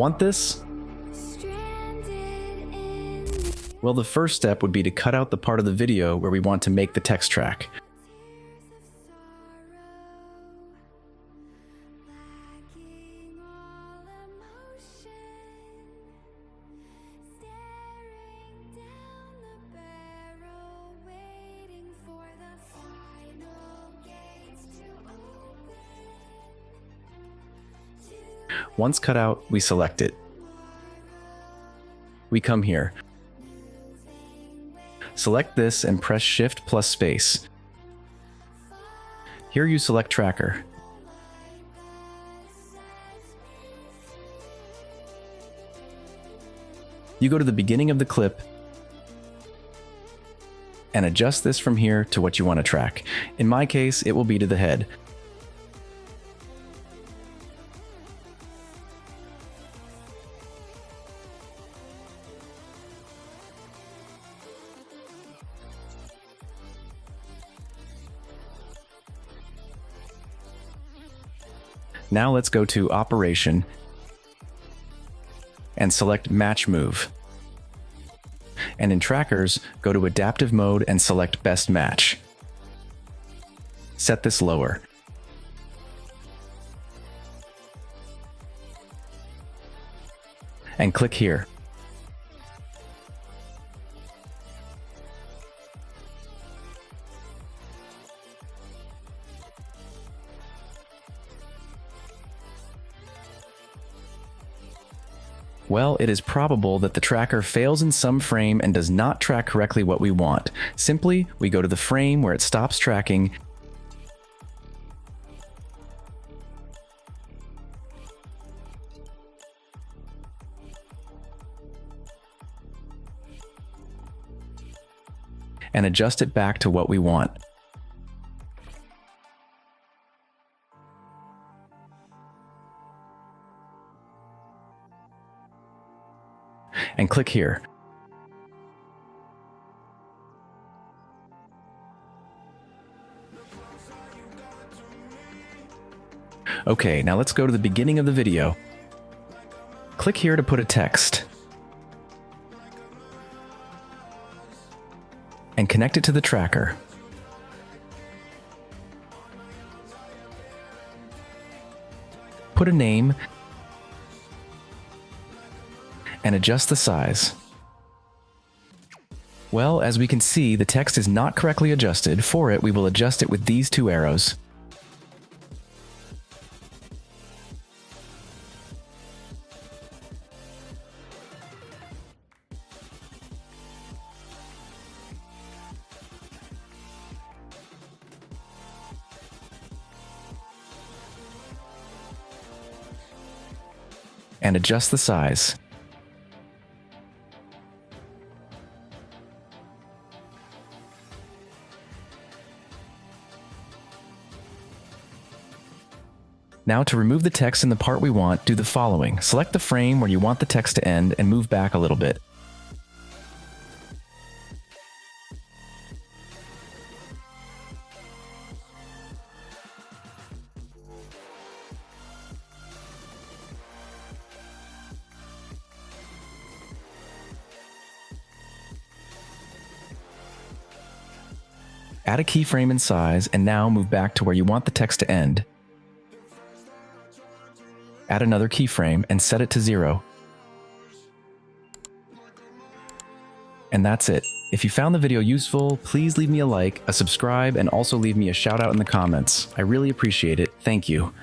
Want this? Well, the first step would be to cut out the part of the video where we want to make the text track. Once cut out, we select it. We come here. Select this and press Shift plus space. Here you select Tracker. You go to the beginning of the clip and adjust this from here to what you want to track. In my case, it will be to the head. Now let's go to Operation and select Match Move. And in Trackers, go to Adaptive Mode and select Best Match. Set this lower. And click here. Well, it is probable that the tracker fails in some frame and does not track correctly what we want. Simply, we go to the frame where it stops tracking and adjust it back to what we want. And click here. Okay, now let's go to the beginning of the video. Click here to put a text. And connect it to the tracker. Put a name and adjust the size. Well, as we can see, the text is not correctly adjusted. For it, we will adjust it with these two arrows. And adjust the size. Now to remove the text in the part we want, do the following. Select the frame where you want the text to end and move back a little bit. Add a keyframe in size and now move back to where you want the text to end. Add another keyframe and set it to 0. And that's it. If you found the video useful, please leave me a like, a subscribe, and also leave me a shout out in the comments. I really appreciate it. Thank you.